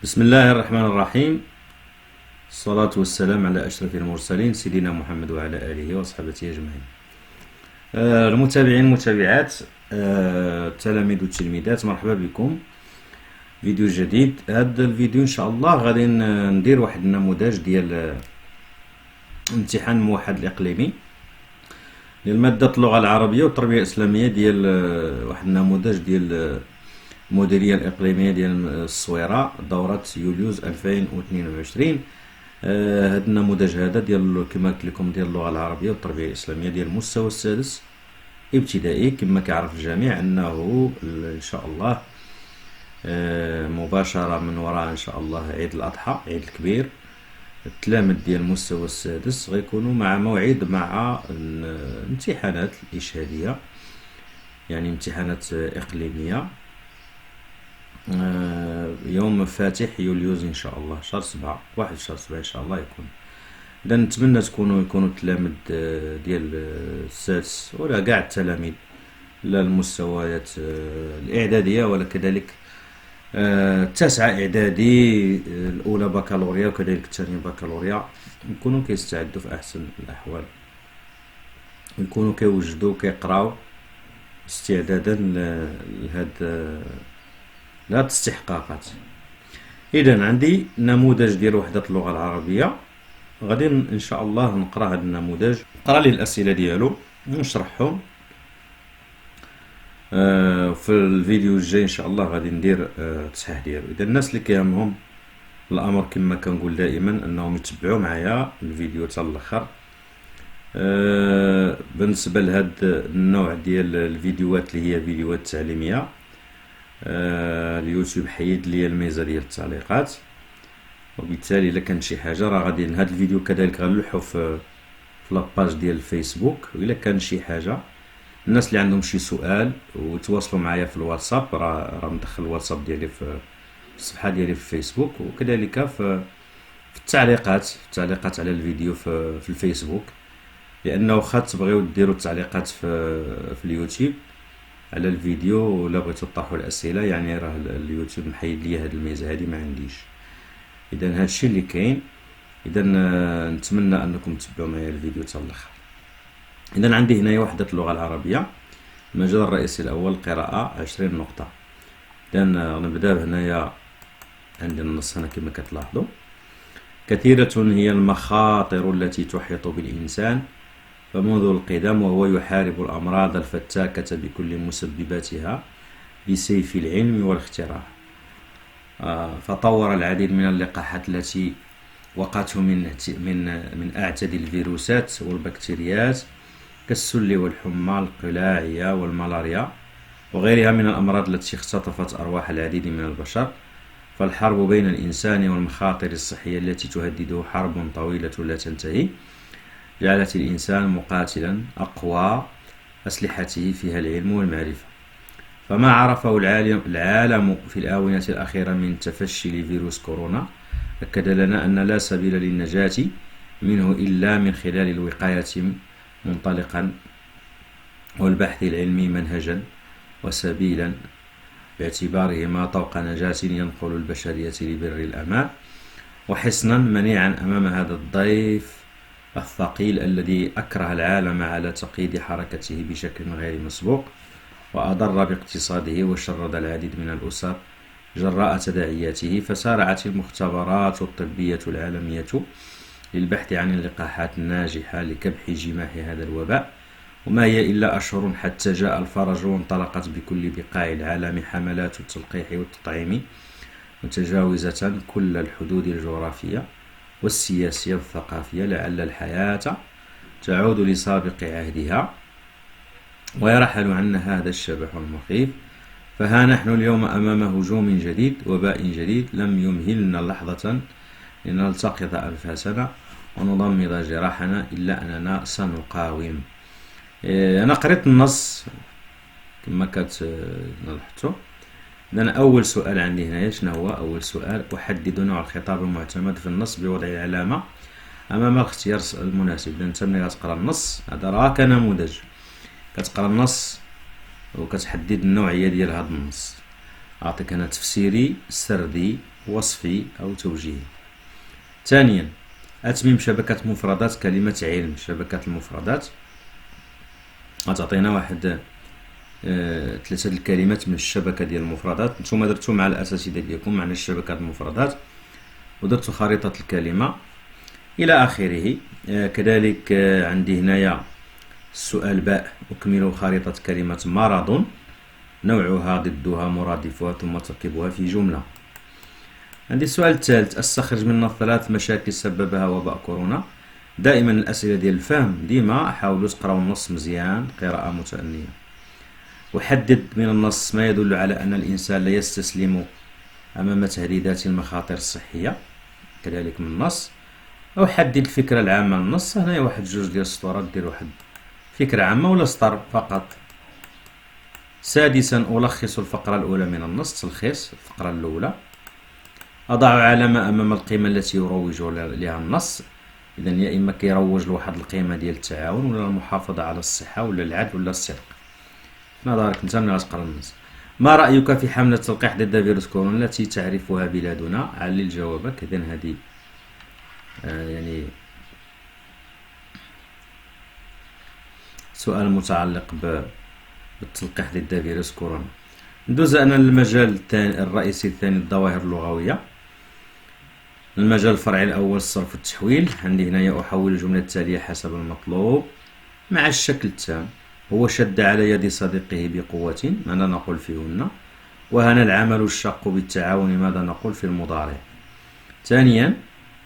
بسم الله الرحمن الرحيم. الصلاة والسلام على أشرف المرسلين سيدنا محمد وعلى آله وصحبه أجمعين. المتابعين المتابعات، التلاميذ والتلميذات، مرحبا بكم. فيديو جديد. هذا الفيديو إن شاء الله غادي ندير واحد النموذج ديال امتحان الموحد الإقليمي للمادة اللغة العربية والتربية الإسلامية ديال واحد النموذج ديال المديرية الإقليمية ديال الصويرة دورة يوليوز 2022. هذا النموذج هذا ديال كما قلت لكم ديال اللغة العربية والتربية الإسلامية ديال المستوى السادس ابتدائي. كما كيعرف الجميع أنه إن شاء الله مباشرة من وراء إن شاء الله عيد الأضحى، عيد الكبير، التلاميذ ديال المستوى السادس غيكونوا مع موعد مع الامتحانات الإشهادية، يعني امتحانات إقليمية، يوم فاتح يوليوز ان شاء الله، شهر 7، 1 شهر 7 ان شاء الله يكون. اذا نتمنى يكونوا التلاميذ ديال السادس ولا كاع التلاميذ لا المستويات الاعداديه ولا كذلك التاسعه اعدادي، الاولى بكالوريا وكذلك الثانيه بكالوريا، يكونوا كيستعدوا في احسن الاحوال، يكونوا كيوجدوا كيقراو استعدادا لهذا الاستحقاقات. اذا عندي نموذج ديال وحدة اللغة العربية، غادي ان شاء الله نقرا هذا النموذج، نقرا لي الاسئله ديالو ونشرحهم. في الفيديو الجاي ان شاء الله غادي ندير التصحيح ديالو. اذا الناس اللي كيهمهم الامر كما كنقول دائما انهم يتبعوا معايا الفيديو حتى الاخر. بالنسبه لهذا النوع ديال الفيديوهات اللي هي فيديوهات تعليميه، اليوتيوب حيد لي الميزه ديال التعليقات، وبالتالي الا كانت شي حاجه راه غادي هذا الفيديو كذلك غنلوحو في لاباج ديال الفيسبوك. والا كان شي حاجه الناس اللي عندهم شي سؤال وتواصلوا معايا في الواتساب، راه مدخل الواتساب ديالي في الصفحه ديالي في الفيسبوك، وكذلك في التعليقات على الفيديو في الفيسبوك، لانه خاص تبغيو ديروا التعليقات في اليوتيوب على الفيديو ولا بغيتو تطرحوا الاسئله، يعني راه اليوتيوب محيد ليا هاد الميزه هادي، ما عنديش. اذا هادشي اللي كاين. اذا نتمنى انكم تتبعوا معايا الفيديو حتى الاخر. اذا عندي هنايا وحده اللغه العربيه، المجال الرئيسي الاول قراءه 20 نقطه. اذا نبدا هنايا، عندي النص هنا كما كتلاحظوا: كثيره هي المخاطر التي تحيط بالانسان، فمنذ القدم وهو يحارب الأمراض الفتاكة بكل مسبباتها بسيف العلم والاختراع. فطور العديد من اللقاحات التي وقته من أعتد الفيروسات والبكتيريات كالسل والحمى القلاعية والملاريا وغيرها من الأمراض التي اختطفت أرواح العديد من البشر. فالحرب بين الإنسان والمخاطر الصحية التي تهدده حرب طويلة لا تنتهي، جعلت الإنسان مقاتلا أقوى أسلحته فيها العلم والمعرفة. فما عرفه العالم في الآونة الأخيرة من تفشي لفيروس كورونا أكد لنا أن لا سبيل للنجاة منه إلا من خلال الوقاية منطلقا والبحث العلمي منهجا وسبيلا، باعتبارهما طوق نجاة ينقل البشرية لبر الأمان، وحصنا منيعا أمام هذا الضيف الثقيل الذي أكره العالم على تقييد حركته بشكل غير مسبوق، وأضر باقتصاده وشرد العديد من الأسر جراء تداعياته. فسارعت المختبرات الطبية العالمية للبحث عن اللقاحات الناجحة لكبح جماح هذا الوباء، وما هي إلا أشهر حتى جاء الفرج، وانطلقت بكل بقاع العالم حملات التلقيح والتطعيم متجاوزة كل الحدود الجغرافية والسياسية والثقافية، لعل الحياة تعود لسابق عهدها ويرحل عنا هذا الشبح المخيف. فها نحن اليوم أمام هجوم جديد، وباء جديد لم يمهلنا لحظة لنلتقط أنفاسنا ونضمد جراحنا، إلا أننا سنقاوم. أنا قريت النص كما كتلاحظوا. إذن أول سؤال عندي هنا شنو هو؟ أول سؤال: أحدد نوع الخطاب المعتمد في النص بوضع العلامة أمام الاختيار المناسب. إذا أنت ملي غتقرا النص هذا راه كنموذج، كتقرا النص وكتحدد النوعية ديال هذا النص. أعطيك أنا تفسيري، سردي، وصفي أو توجيهي. ثانيا أتميم شبكة مفردات كلمة علم. شبكة المفردات غتعطينا واحد 3 الكلمات من الشبكة ديال المفردات. نتوما درتو مع الأساتذة ديالكم معنى الشبكة المفردات ودرتو خريطة الكلمة إلى آخره. كذلك عندي هنايا السؤال باء: أكمل خريطة كلمة مرض، نوعها، ضدها، مرادفها، ثم تركيبها في جملة. عندي السؤال الثالث: استخرج من 3 مشاكل سببها وباء كورونا. دائما الأسئلة ديال الفهم ديما حاولوا تقراو النص مزيان قراءة متأنية. أحدد من النص ما يدل على أن الإنسان لا يستسلم أمام تهديدات المخاطر الصحية. كذلك من النص أحدد الفكرة العامة للنص. هنايا واحد 2 ديال السطورات دير واحد فكرة عامة ولا سطر فقط. سادسا ألخص الفقرة الأولى من النص. تلخيص الفقرة الأولى. أضع علامة أمام القيمة التي يروج لها النص. إذا يا إما كيروج لواحد القيمة ديال التعاون ولا المحافظة على الصحة ولا العدل ولا الصدق. نظرك انت ملي غتقرا النص. ما رأيك في حملة تلقيح ضد فيروس كورونا التي تعرفها بلادنا؟ علل جوابك. إذن هذه يعني سؤال متعلق بالتلقيح ضد فيروس كورونا. ندوز أنا المجال الرئيسي الثاني: الظواهر اللغوية. المجال الفرعي الأول: الصرف والتحويل. عندي هنايا أحول الجملة التالية حسب المطلوب مع الشكل التام: هو شد على يد صديقه بقوة، ماذا نقول فيهن؟ وهنا العمل الشاق بالتعاون، ماذا نقول في المضارع؟ ثانيا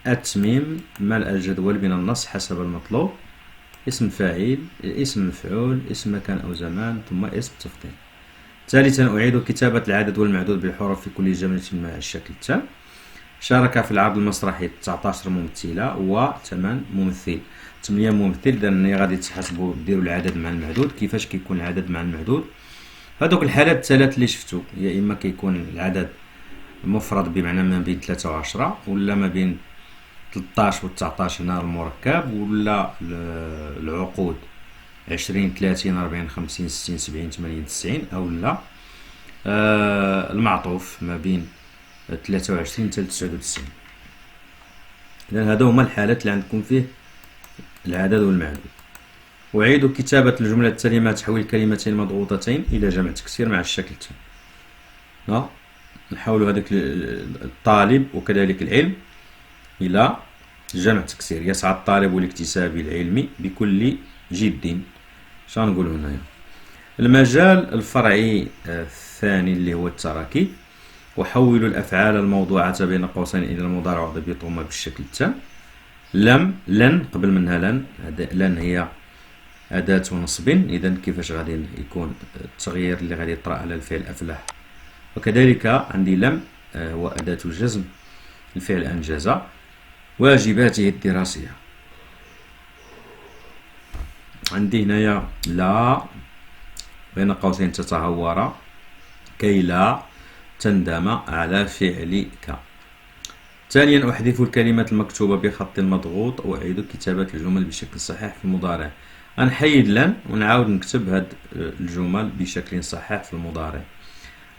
أتميم ملء الجدول من النص حسب المطلوب: اسم فاعل، اسم مفعول، اسم مكان أو زمان، ثم اسم تفضيل. ثالثا أعيد كتابة العدد والمعدود بالحروف في كل جملة مع الشكل التام. شارك في العرض المسرحي 19 ممثلة و8 ممثل. 8 ممثل. إذا غادي تحسبوا ديروا العدد مع المعدود. كيفاش كيكون العدد مع المعدود؟ هذوك الحالات الثلاث اللي شفتوا، يا إما كيكون العدد مفرد بمعنى ما بين 3 و 10، ولا ما بين 13 و 19 هنا المركب، ولا العقود 20 30 40 50 60 70 80 90، أو لا المعطوف ما بين 23 حتى 99. إذا هادو هما الحالات اللي عندكم فيه العدد والمعدود. أعيد كتابة الجملة التالية مع تحويل كلمتين مضغوطتين إلى جمع تكسير مع الشكل التالي. نحول هذاك الطالب وكذلك العلم إلى جمع تكسير. يسعى الطالب لاكتساب العلم بكل جد. شنو نقول هنايا؟ المجال الفرعي الثاني اللي هو التراكيب: أحول الأفعال الموضوعة بين قوسين إلى المضارع وضبطهما بالشكل التام. لم، لن، قبل منها لن. لن هي أداة نصب. إذا كيفاش غادي يكون التغيير اللي غادي يطرأ على الفعل أفلح؟ وكذلك عندي لم هو أداة الجزم، الفعل أنجز. واجباته الدراسية. عندي هنايا لا بين قوسين تتهور كي لا تندم على فعلك. ثانيا أحذف الكلمات المكتوبة بخط مضغوط وأعيد كتابة الجمل بشكل صحيح في المضارع. غنحيد لن ونعاود نكتب هاد الجمل بشكل صحيح في المضارع.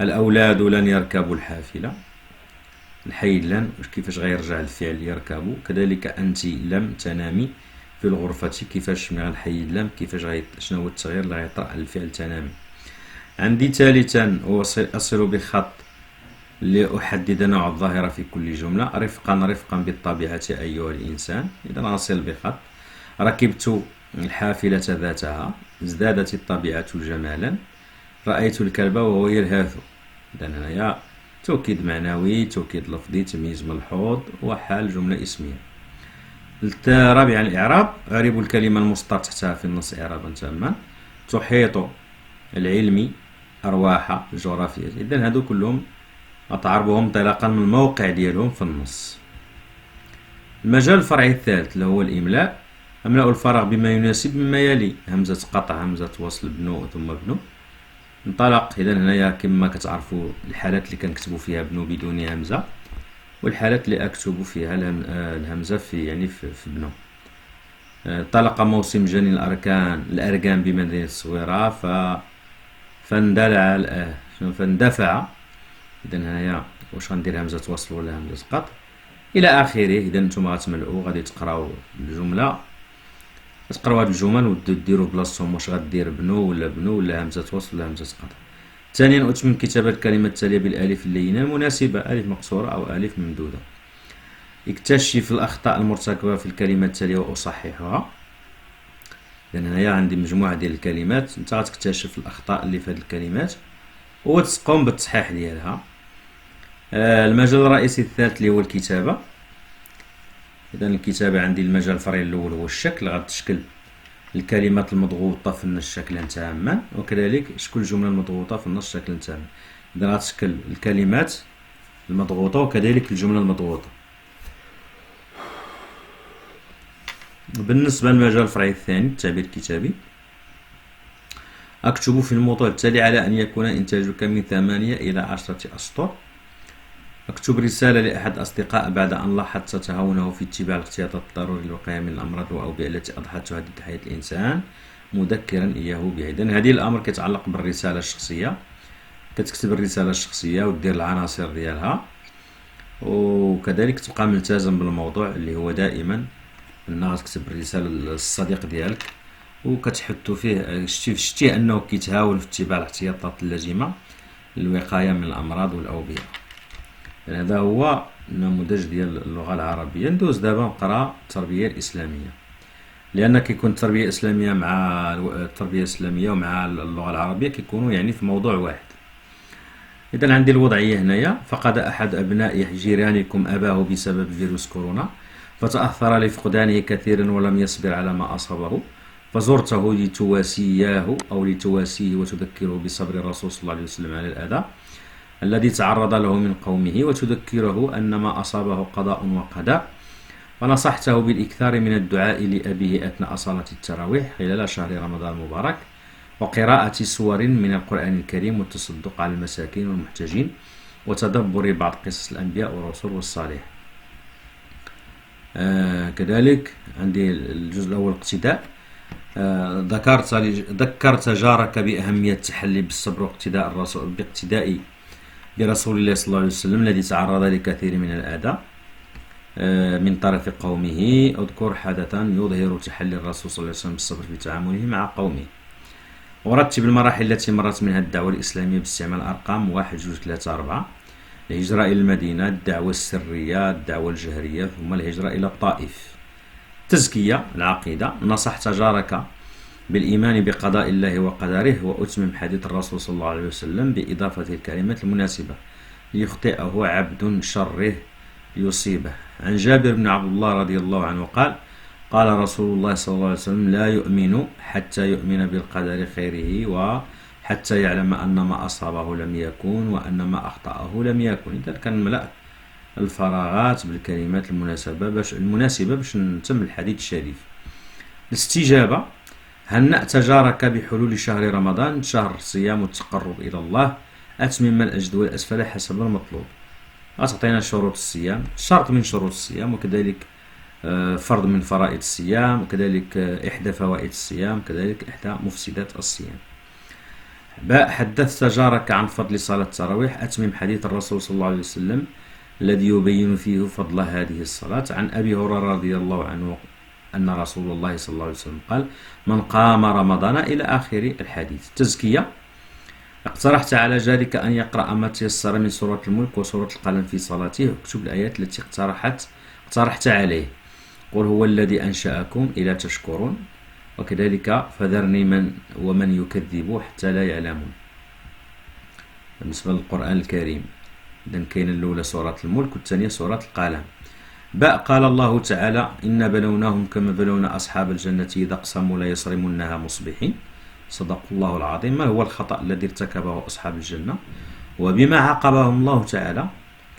الأولاد لن يركبوا الحافلة. نحيد لن، كيفاش غيرجع الفعل يركبوا. كذلك أنت لم تنامي في الغرفة. كيفاش ملي غنحيد لم كيفاش شنو هو التغيير اللي غيطرأ على الفعل تنامي. عندي ثالثا أصل بخط لأحدد نوع الظاهرة في كل جملة. رفقا بالطبيعة أيها الإنسان. إذا أصل بخط. ركبت الحافلة ذاتها. ازدادت الطبيعة جمالا. رأيت الكلب وهو يلهث. إذا هنايا توكيد معنوي، توكيد لفظي، تمييز ملحوظ، وحال جملة اسمية. رابعا الإعراب: أعرب الكلمة المسطر تحتها في النص إعرابا تاما. تحيط العلم أرواح الجغرافية. إذن هادو كلهم أتعربهم انطلاقا من الموقع ديالهم في النص. المجال الفرعي الثالث اللي هو الإملاء: أملأ الفراغ بما يناسب مما يلي: همزة قطع، همزة وصل، بنو ثم بنو. انطلق. إذا هنايا كما كتعرفوا الحالات اللي كنكتبوا فيها بنو بدون همزة، والحالات اللي أكتب فيها الهمزة في بنو. انطلق موسم جنين الأركان بمدينة الصويرة فاندفع. إذا هنايا واش غندير همزة وصل ولا همزة قطع إلى آخره. إذا نتوما غتملؤوا غادي تقراو الجملة، تقراو هاد الجمل وديروا بلاصتهم واش غدير بنو ولا همزة وصل ولا همزة قطع. ثانيا أتمم كتابة الكلمة التالية بالألف اللينة المناسبة، ألف مقصورة أو ألف ممدودة. اكتشف الأخطاء المرتكبة في الكلمة التالية وأصححها. لأن هنايا عندي مجموعة ديال الكلمات، نتا غتكتشف الأخطاء اللي في هاد الكلمات وتقوم بالتصحيح ديالها. المجال الرئيسي الثالث اللي هو الكتابة. إذا الكتابة عندي المجال الفرعي الأول هو الشكل، غتشكل الكلمات المضغوطة في النص شكلا تاما، وكذلك شكل الجملة المضغوطة في النص شكلا تاما. إذا غتشكل الكلمات المضغوطة وكذلك الجملة المضغوطة. بالنسبة للمجال الفرعي الثاني التعبير الكتابي، أكتب في الموضوع التالي على أن يكون إنتاجك من 8 إلى 10 أسطر. اكتب رسالة لأحد الأصدقاء بعد أن لاحظت تهاونه في اتباع الاحتياطات الضرورية للوقاية من الأمراض والأوبئة التي أضحت تهدد حياة الإنسان، مذكرا إياه بها. إذن هذه الأمر كيتعلق بالرسالة الشخصية، كتكتب الرسالة الشخصية ودير العناصر ديالها، وكذلك تبقى ملتزم بالموضوع اللي هو دائما أنها تكتب الرسالة للصديق ديالك وكتحثو فيه شتيه أنه كيتهاون في اتباع الاحتياطات اللازمة للوقاية من الأمراض والأوبئة. هذا هو النموذج ديال اللغة العربية. ندوز دابا نقرا التربية الإسلامية، لأن كيكون التربية الإسلامية مع التربية الإسلامية ومع اللغة العربية كيكونوا يعني في موضوع واحد. إذا عندي الوضعية هنايا: فقد أحد أبناء جيرانكم أباه بسبب فيروس كورونا، فتأثر لفقدانه كثيرا ولم يصبر على ما أصابه، فزرته لتواسيه أو لتواسيه وتذكره بصبر الرسول صلى الله عليه وسلم على الأذى الذي تعرض له من قومه، وتذكره أن ما أصابه قضاء وقدر، ونصحته بالإكثار من الدعاء لأبيه أثناء صلاة التراويح خلال شهر رمضان المبارك، وقراءة سور من القرآن الكريم، والتصدق على المساكين والمحتاجين، وتدبر بعض قصص الأنبياء والرسل والصالح. كذلك عندي الجزء الأول اقتداء. ذكرت جارك بأهمية التحلي بالصبر واقتداء الرسول برسول الله صلى الله عليه وسلم الذي تعرض لكثير من الأذى من طرف قومه. اذكر حدثا يظهر تحلي الرسول صلى الله عليه وسلم بالصبر في تعامله مع قومه. ورتب المراحل التي مرت منها الدعوة الإسلامية باستعمال أرقام 1 2 3 4: الهجرة إلى المدينة، الدعوة السرية، الدعوة الجهرية، ثم الهجرة إلى الطائف. تزكية العقيدة: نصحت جارك بالإيمان بقضاء الله وقدره، وأتمم حديث الرسول صلى الله عليه وسلم بإضافة الكلمات المناسبة: ليخطئه عبد شره ليصيبه. عن جابر بن عبد الله رضي الله عنه قال: قال رسول الله صلى الله عليه وسلم: لا يؤمن حتى يؤمن بالقدر خيره وحتى يعلم أن ما أصابه لم يكن وأن ما أخطأه لم يكن. إذا كان ملأ الفراغات بالكلمات المناسبة باش نتم الحديث الشريف. الاستجابة: هنأت جارك بحلول شهر رمضان، شهر الصيام والتقرب إلى الله، أتمم الأجدول الأسفل حسب المطلوب. أعطينا شروط الصيام، شرط من شروط الصيام، وكذلك فرض من فرائض الصيام، وكذلك إحدى فوائد الصيام، كذلك إحدى مفسدات الصيام. باء حدثت جارك عن فضل صلاة التراويح، أتمم حديث الرسول صلى الله عليه وسلم الذي يبين فيه فضل هذه الصلاة. عن أبي هريرة رضي الله عنه أن رسول الله صلى الله عليه وسلم قال: من قام رمضان إلى آخر الحديث. تزكية: اقترحت على جارك أن يقرأ ما تيسر من سورة الملك وسورة القلم في صلاته، واكتب الآيات التي اقترحت عليه. قل هو الذي أنشأكم إلى تشكرون، وكذلك فذرني ومن يكذب حتى لا يعلمون. بالنسبة للقرآن الكريم، إذن كاين الأولى سورة الملك والثانية سورة القلم. باء قال الله تعالى: إن بلوناهم كما بلونا أصحاب الجنة إذا أقسموا لا يصرمنها مصبحين. صدق الله العظيم. ما هو الخطأ الذي ارتكبه أصحاب الجنة وبما عاقبهم الله تعالى؟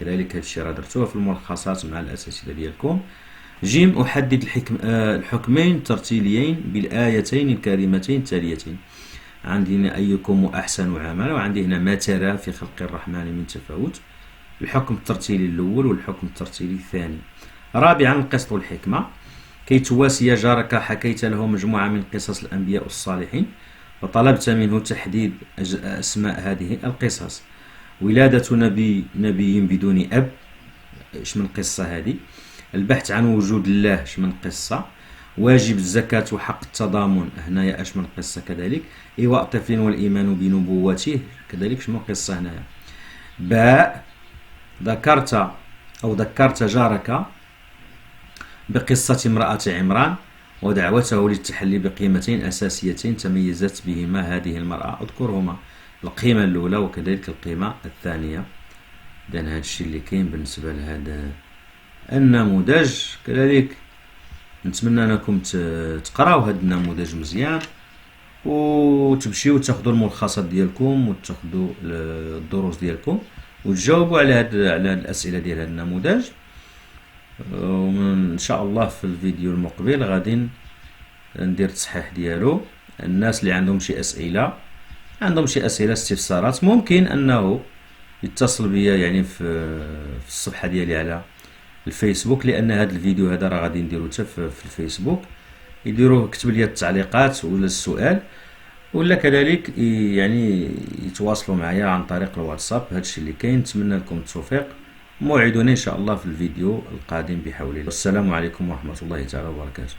كذلك هذا الشيء راه درتوه في الملخصات مع الأساتذة ديالكم. جيم أحدد الحكمين الترتيليين بالآيتين الكريمتين التاليتين. عندي هنا أيكم أحسن عملا، وعندي هنا ما ترى في خلق الرحمن من تفاوت. الحكم الترتيلي الأول والحكم الترتيلي الثاني. رابعا القسط والحكمة: كي تواسي جارك حكيت له مجموعة من قصص الأنبياء الصالحين، وطلبت منه تحديد أسماء هذه القصص، ولادة نبي بدون أب، اش من قصة هذه. البحث عن وجود الله، اش من قصة. واجب الزكاة وحق التضامن، هنايا اش من قصة كذلك. إيواء طفل والإيمان بنبوته، كذلك اش من قصة هنايا. باء، ذكرت جارك بقصة امرأة عمران ودعوته للتحلي بقيمتين أساسيتين تميزت بهما هذه المرأة، اذكرهما. القيمة الأولى وكذلك القيمة الثانية. إذن هذا الشيء اللي كاين بالنسبة لهذا النموذج. كذلك نتمنى أنكم تقراو هذا النموذج مزيان، وتمشيو تاخذوا الملخصات ديالكم وتاخذوا الدروس ديالكم وتجاوبوا على هاد الأسئلة ديال هذا النموذج. وإن شاء الله في الفيديو المقبل غادي ندير تصحيح ديالو. الناس اللي عندهم شي أسئلة، استفسارات، ممكن أنه يتصل بيا يعني في الصفحة ديالي على الفيسبوك، لأن هذا الفيديو هذا راه غادي نديرو حتى في الفيسبوك. يديروه، كتب لي التعليقات ولا السؤال، ولا كذلك يعني يتواصلوا معايا عن طريق الواتساب. هذا الشيء اللي كاين. نتمنى لكم التوفيق. موعدنا إن شاء الله في الفيديو القادم بحول الله. والسلام عليكم ورحمة الله تعالى وبركاته.